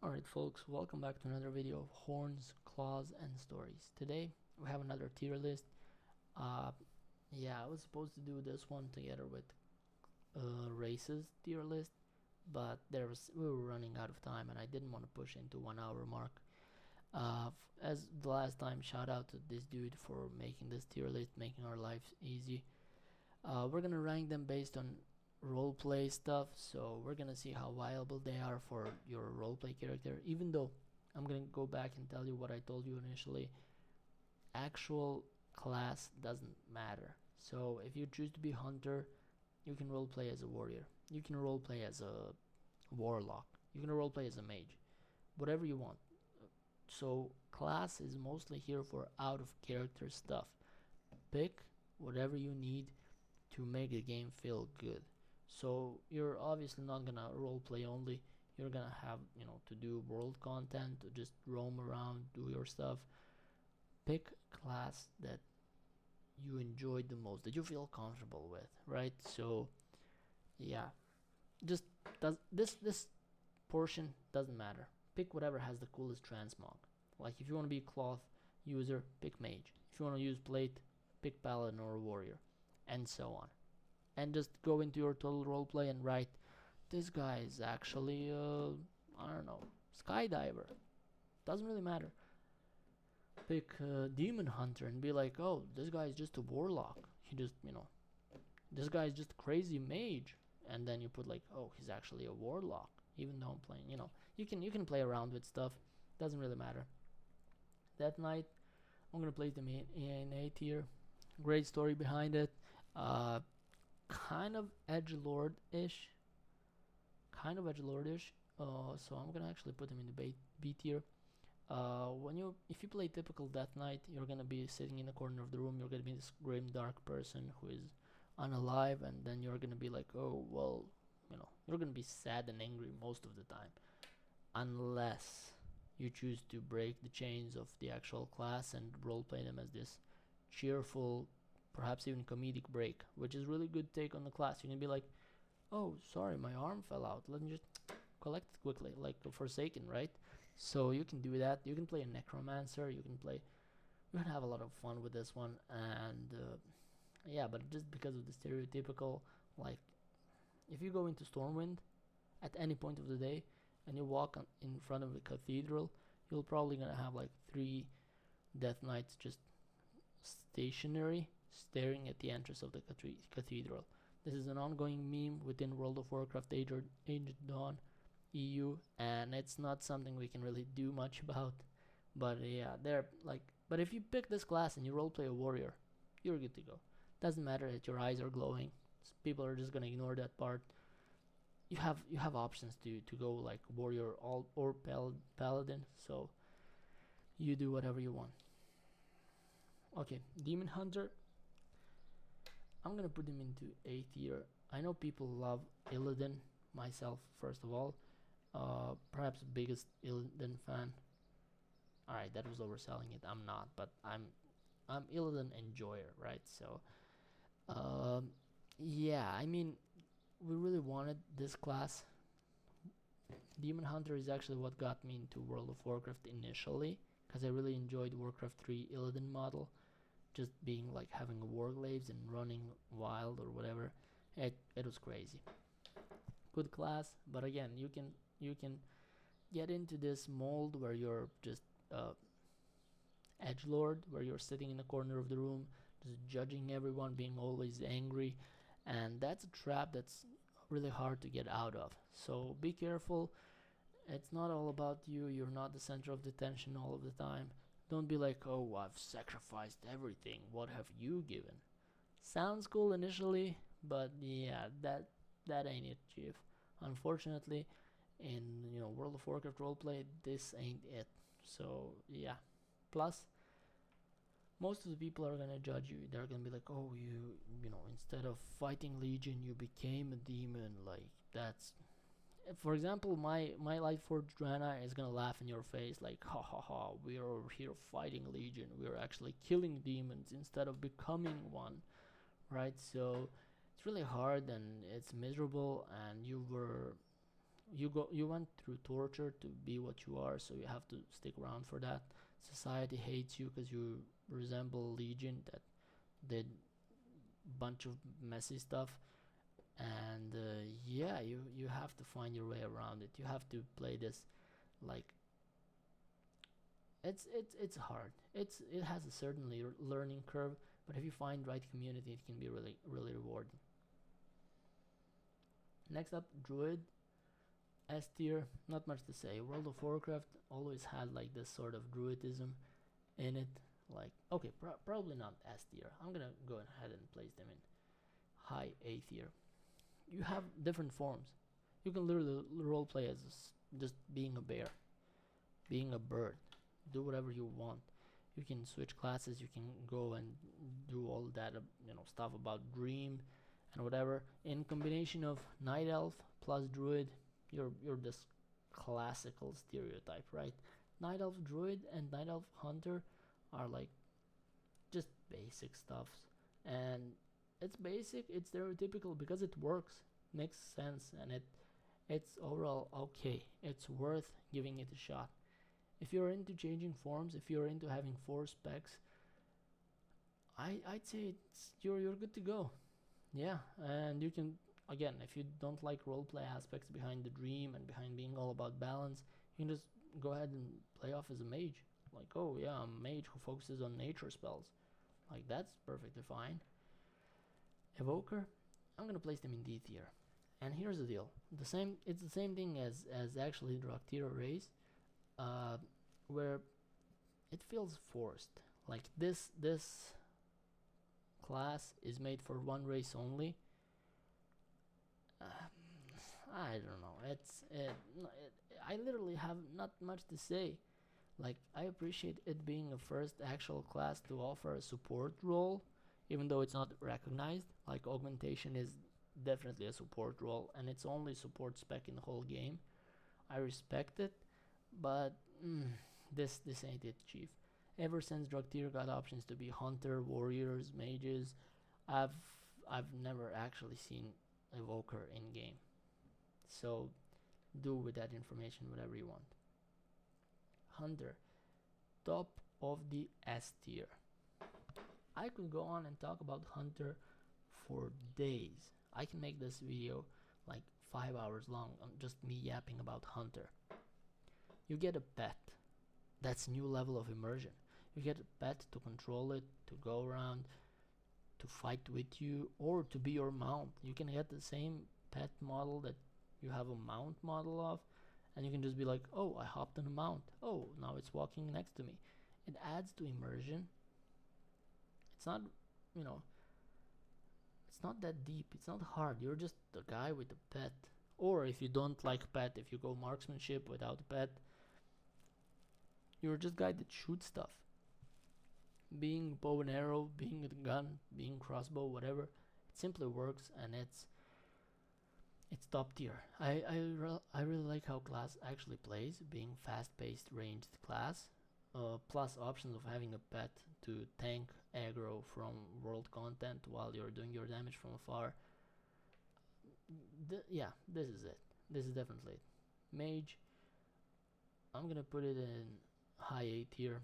Alright folks, welcome back to another video of Horns, Claws, and Stories. Today we have another tier list. Uh, yeah, I was supposed to do this one together with races tier list, but we were running out of time and I didn't want to push into 1 hour mark. As the last time, shout out to this dude for making this tier list, making our lives easy. We're gonna rank them based on roleplay stuff, so we're gonna see how viable they are for your roleplay character. Even though I'm gonna go back and tell you what I told you initially, actual class doesn't matter. So if you choose to be hunter, you can roleplay as a warrior, you can roleplay as a warlock, you can roleplay as a mage, whatever you want. So class is mostly here for out of character stuff. Pick whatever you need to make the game feel good. So you're obviously not gonna roleplay only, you're gonna have to do world content, to just roam around, do your stuff. Pick class that you enjoyed the most, that you feel comfortable with, right? So yeah, just this portion doesn't matter. Pick whatever has the coolest transmog. Like if you want to be a cloth user, pick mage. If you want to use plate, pick paladin or warrior, and so on. And just go into your total roleplay and write, this guy is actually I don't know, skydiver. Doesn't really matter. Pick demon hunter and be like, oh, this guy is just a warlock. He just this guy is just a crazy mage. And then you put like, oh, he's actually a warlock. Even though I'm playing, you can play around with stuff. Doesn't really matter. That night, I'm gonna play them in A tier. Great story behind it. Kind of edgelord-ish. So I'm gonna actually put them in the B tier. If you play typical Death Knight, you're gonna be sitting in the corner of the room. You're gonna be this grim, dark person who is unalive, and then you're gonna be like, oh well, you're gonna be sad and angry most of the time, unless you choose to break the chains of the actual class and roleplay them as this cheerful, perhaps even comedic break, which is really good take on the class. You can be like, oh, sorry, my arm fell out. Let me just collect it quickly, like Forsaken, right? So you can do that. You can play a necromancer. You can have a lot of fun with this one, and yeah, but just because of the stereotypical, like, if you go into Stormwind at any point of the day and you walk in front of the cathedral, you're probably gonna have like 3 Death Knights just stationary, staring at the entrance of the cathedral. This is an ongoing meme within World of Warcraft Age of Dawn EU, and it's not something we can really do much about. But yeah, they're like, but if you pick this class and you roleplay a warrior, you're good to go. Doesn't matter that your eyes are glowing. People are just gonna ignore that part. You have options to go like warrior or paladin, so you do whatever you want. Okay, demon hunter, I'm gonna put him into A tier. I know people love Illidan, myself first of all, perhaps biggest Illidan fan. Alright, that was overselling it. I'm not, but I'm Illidan enjoyer, right? So yeah, I mean, we really wanted this class. Demon Hunter is actually what got me into World of Warcraft initially, because I really enjoyed Warcraft 3 Illidan model, just being like having warglaives and running wild or whatever. It was crazy. Good class, but again, you can get into this mold where you're just edgelord, where you're sitting in the corner of the room, just judging everyone, being always angry, and that's a trap that's really hard to get out of. So be careful. It's not all about you. You're not the center of attention all of the time. Don't be like, oh, I've sacrificed everything, what have you given? Sounds cool initially, but yeah, that ain't it, chief. Unfortunately, in World of Warcraft roleplay, this ain't it. So yeah. Plus, most of the people are gonna judge you. They're gonna be like, oh, instead of fighting Legion, you became a demon. Like, that's, for example, my Lightforged Drana is gonna laugh in your face like, ha ha ha, we are over here fighting Legion, we are actually killing demons instead of becoming one, right? So it's really hard and it's miserable, and you went through torture to be what you are, so you have to stick around for that. Society hates you because you resemble Legion that did bunch of messy stuff, and yeah, you have to find your way around it. You have to play this like it's hard. It has a certain learning curve, but if you find right community, it can be really rewarding. Next up, Druid, S tier. Not much to say. World of Warcraft always had like this sort of druidism in it. Like, okay, probably not S tier. I'm gonna go ahead and place them in high A tier. You have different forms. You can literally roleplay as just being a bear, being a bird. Do whatever you want. You can switch classes. You can go and do all that, stuff about dream and whatever. In combination of night elf plus druid, you're this classical stereotype, right? Night elf druid and night elf hunter are like just basic stuffs, and it's basic, it's stereotypical because it works, makes sense, and it's overall okay. It's worth giving it a shot. If you're into changing forms, if you're into having 4 specs, I'd say you're good to go. Yeah, and you can, again, if you don't like roleplay aspects behind the dream and behind being all about balance, you can just go ahead and play off as a mage. Like, oh yeah, I'm a mage who focuses on nature spells. Like, that's perfectly fine. Evoker, I'm gonna place them in D tier. And here's the deal: it's the same thing as actually Draktyr race, where it feels forced. Like this class is made for one race only. I don't know. I literally have not much to say. Like, I appreciate it being a first actual class to offer a support role, even though it's not recognized. Like, augmentation is definitely a support role, and it's only support spec in the whole game. I respect it, but this ain't it, chief. Ever since Draktyr got options to be hunter, warriors, mages, I've never actually seen evoker in game. So do with that information whatever you want. Hunter, top of the S tier. I could go on and talk about Hunter for days. I can make this video like 5 hours long on just me yapping about Hunter. You get a pet. That's new level of immersion. You get a pet to control it, to go around, to fight with you, or to be your mount. You can get the same pet model that you have a mount model of, and you can just be like, oh, I hopped on a mount. Oh, now it's walking next to me. It adds to immersion. It's not, it's not that deep. It's not hard. You're just the guy with the pet. Or if you don't like pet, if you go marksmanship without a pet, you're just a guy that shoots stuff. Being bow and arrow, being a gun, being crossbow, whatever, it simply works, and it's top tier. I really like how class actually plays, being fast-paced ranged class, plus options of having a pet to tank aggro from world content while you're doing your damage from afar. Yeah, this is it. This is definitely it. Mage, I'm gonna put it in high A tier.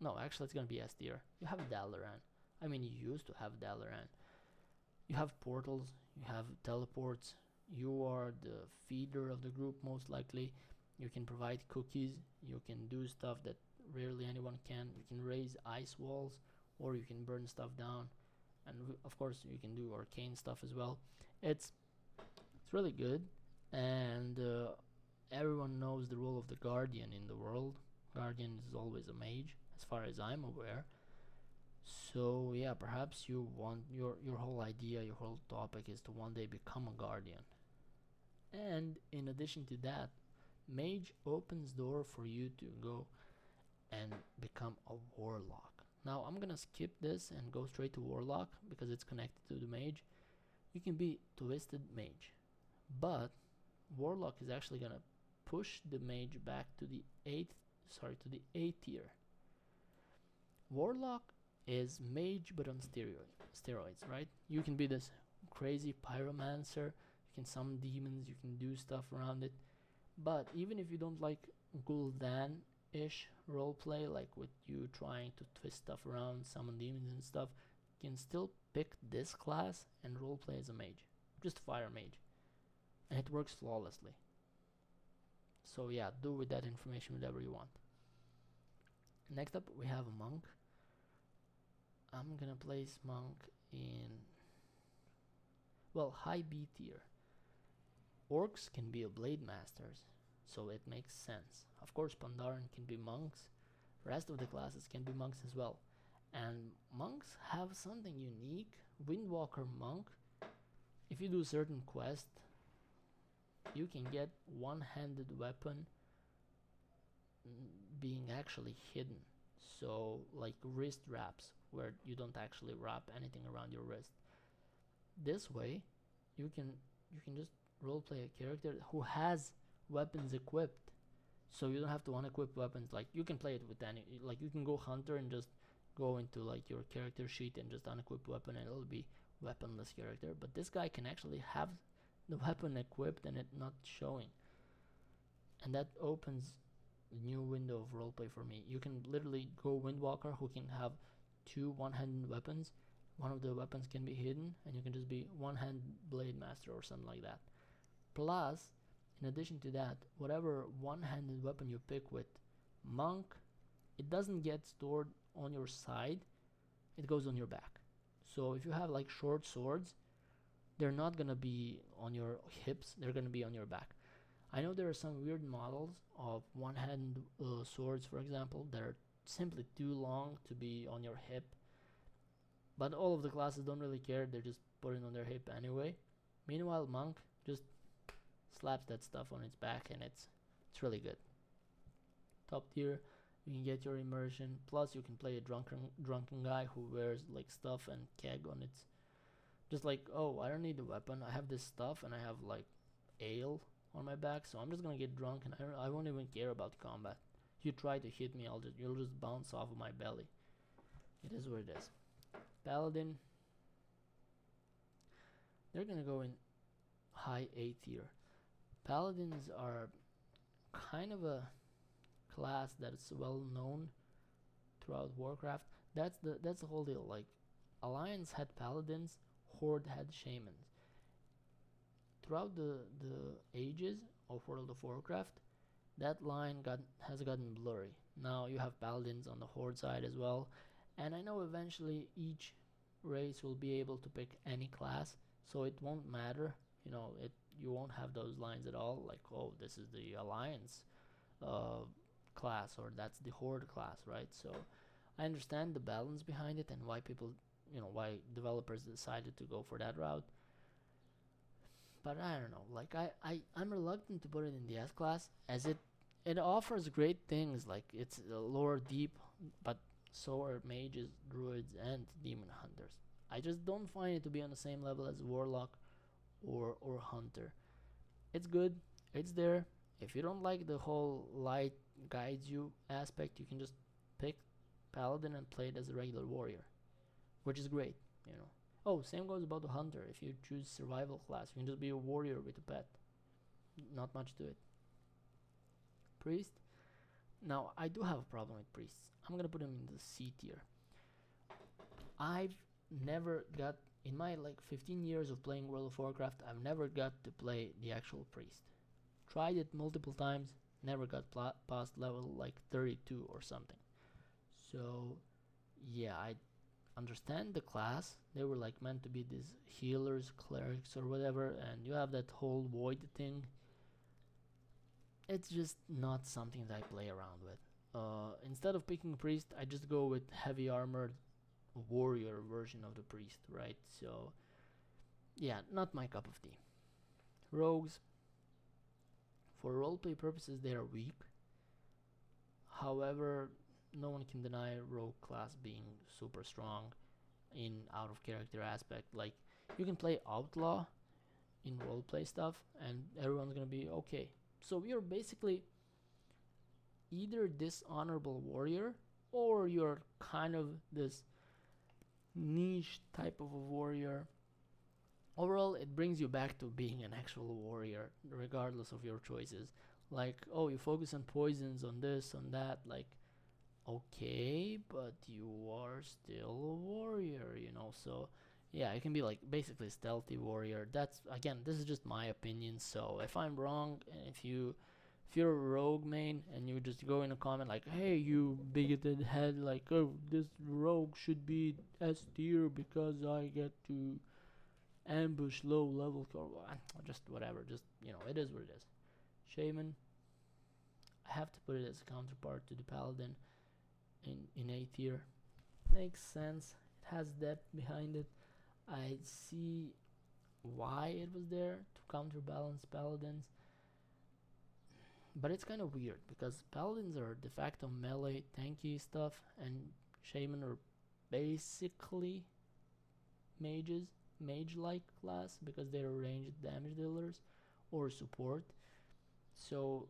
No, actually it's gonna be S tier. You have Dalaran. I mean, you used to have Dalaran. You have portals, you have teleports, you are the feeder of the group most likely. You can provide cookies, you can do stuff that rarely anyone can. You can raise ice walls, or you can burn stuff down, and of course you can do arcane stuff as well. It's really good, and everyone knows the role of the guardian in the world. Guardian is always a mage, as far as I'm aware. So yeah, perhaps you want your whole idea, your whole topic is to one day become a guardian. And in addition to that, mage opens door for you to go and become a warlock. Now I'm gonna skip this and go straight to warlock because it's connected to the mage. You can be twisted mage, but warlock is actually gonna push the mage back to the A tier. Warlock is mage but on steroids, right? You can be this crazy pyromancer, you can summon demons, you can do stuff around it. But even if you don't like Gul'dan-ish roleplay, like with you trying to twist stuff around, summon demons and stuff, you can still pick this class and roleplay as a mage. Just fire mage. And it works flawlessly. So yeah, do with that information whatever you want. Next up we have a monk. I'm gonna place monk in, well, high B tier. Orcs can be a blade masters, so it makes sense. Of course Pandaren can be monks, rest of the classes can be monks as well. And monks have something unique. Windwalker monk, if you do certain quest, you can get one-handed weapon being actually hidden. So like wrist wraps, where you don't actually wrap anything around your wrist. This way you can just roleplay a character who has weapons equipped, so you don't have to unequip weapons. Like you can play it with any, like you can go hunter and just go into like your character sheet and just unequip weapon and it'll be weaponless character. But this guy can actually have the weapon equipped and it not showing, and that opens a new window of roleplay for me. You can literally go Windwalker who can have two one-handed weapons. One of the weapons can be hidden and you can just be one-hand blade master or something like that. Plus, in addition to that, whatever one-handed weapon you pick with monk, it doesn't get stored on your side, it goes on your back. So if you have like short swords, they're not gonna be on your hips, they're gonna be on your back. I know there are some weird models of one-hand swords, for example, that are simply too long to be on your hip, but all of the classes don't really care, they're just putting on their hip anyway. Meanwhile, monk just slaps that stuff on its back and it's really good. Top tier, you can get your immersion, plus you can play a drunken guy who wears like stuff and keg on its, just like, oh, I don't need a weapon, I have this stuff and I have like ale on my back, so I'm just gonna get drunk and I won't even care about combat. If you try to hit me, you'll just bounce off of my belly. It is what it is. Paladin, they're gonna go in high A tier. Paladins are kind of a class that's well known throughout Warcraft. That's the whole deal. Like, Alliance had paladins, Horde had shamans. Throughout the ages of World of Warcraft, that line has gotten blurry. Now you have paladins on the Horde side as well, and I know eventually each race will be able to pick any class, so it won't matter. You won't have those lines at all, like, oh, this is the Alliance class, or that's the Horde class, right? So I understand the balance behind it and why people, why developers decided to go for that route. But I don't know, like I'm reluctant to put it in the S class, as it offers great things, like it's lore deep, but so are mages, druids, and demon hunters. I just don't find it to be on the same level as warlock or hunter. It's good, it's there. If you don't like the whole light guides you aspect, you can just pick paladin and play it as a regular warrior, which is great. Oh, same goes about the hunter. If you choose survival class, you can just be a warrior with a pet. Not much to it. Priest, now I do have a problem with priests. I'm gonna put him in the C tier. I've never got, in my 15 years of playing World of Warcraft, I've never got to play the actual priest. Tried it multiple times, never got past level 32 or something. So yeah, I understand the class. They were meant to be these healers, clerics, or whatever, and you have that whole void thing. It's just not something that I play around with. Instead of picking priest, I just go with heavy armored warrior version of the priest, right? So yeah, not my cup of tea. Rogues, for roleplay purposes, they are weak. However, no one can deny rogue class being super strong in out of character aspect. Like, you can play outlaw in roleplay stuff and everyone's gonna be okay. So you're basically either dishonorable warrior, or you're kind of this niche type of a warrior overall it brings you back to being an actual warrior regardless of your choices. Like, oh, you focus on poisons, on this, on that, like, okay, but you are still a warrior, you know. So yeah, it can be like basically stealthy warrior. That's, again, this is just my opinion, so if I'm wrong, and if you're a rogue main and you just go in a comment like, hey, you bigoted head, like, oh, this rogue should be S tier because I get to ambush low level just whatever, just, you know, it is what it is. Shaman, I have to put it as a counterpart to the paladin in A tier. Makes sense. It has depth behind it. I see why it was there to counterbalance paladins, but it's kind of weird because paladins are de facto melee tanky stuff, and shaman are basically mages, mage-like class because they're ranged damage dealers or support. So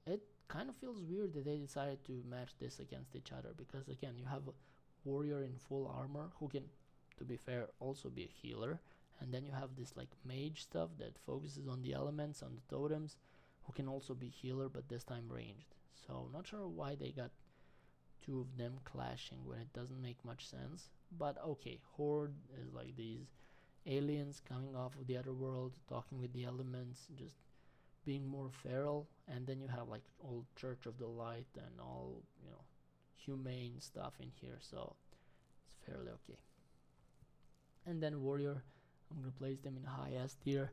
it kind of feels weird that they decided to match this against each other, because again, you have a warrior in full armor who can, to be fair, also be a healer, and then you have this like mage stuff that focuses on the elements, on the totems, who can also be healer but this time ranged. So not sure why they got two of them clashing when it doesn't make much sense, but okay. Horde is like these aliens coming off of the other world, talking with the elements, just being more feral, and then you have like all Church of the Light and all, you know, humane stuff in here, so it's fairly okay. And then warrior, I'm gonna place them in high S tier.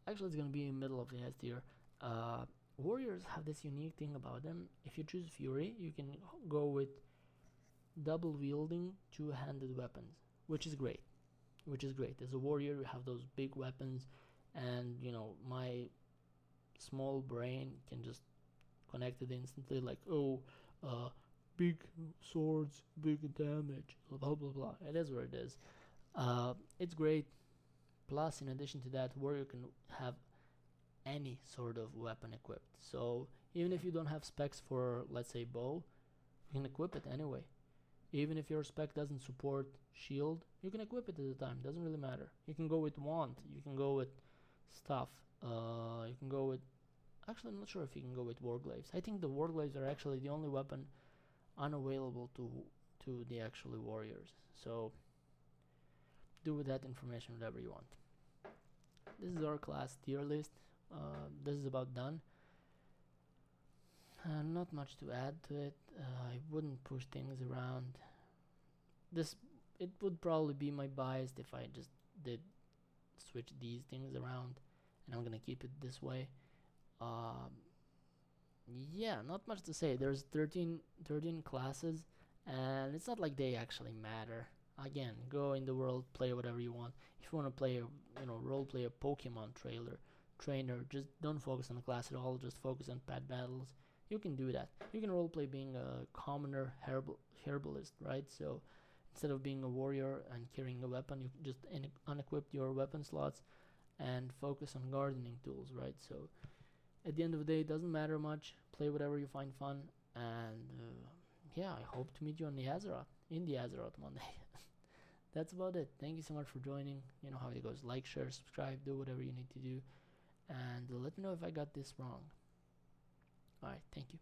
Actually, it's gonna be in the middle of the S tier. Warriors have this unique thing about them. If you choose fury, you can go with double wielding two-handed weapons, which is great. As a warrior, you have those big weapons, and you know, my small brain can just connect it instantly, like, oh, big swords, big damage, blah blah blah. It is what it is. It's great. Plus, in addition to that, warrior can have any sort of weapon equipped. So even if you don't have specs for, let's say, bow, you can equip it anyway. Even if your spec doesn't support shield, you can equip it at the time. Doesn't really matter. You can go with wand. You can go with stuff. You can go with. Actually, I'm not sure if you can go with warglaives. I think the warglaives are actually the only weapon unavailable to the actually warriors. So do with that information whatever you want. This is our class tier list. This is about done. Not much to add to it. I wouldn't push things around. It would probably be my bias if I just did switch these things around, and I'm gonna keep it this way. Yeah, not much to say. There's 13 classes, and it's not like they actually matter. Again, go in the world, play whatever you want. If you want to play, role play a Pokemon trainer, just don't focus on the class at all. Just focus on pet battles. You can do that. You can roleplay being a commoner herbalist, right? So instead of being a warrior and carrying a weapon, you just unequip your weapon slots and focus on gardening tools, right? So at the end of the day, it doesn't matter much. Play whatever you find fun, and yeah, I hope to meet you on the Azeroth Monday. That's about it. Thank you so much for joining. You know how it goes. Like, share, subscribe, do whatever you need to do, and let me know if I got this wrong. Alright, thank you.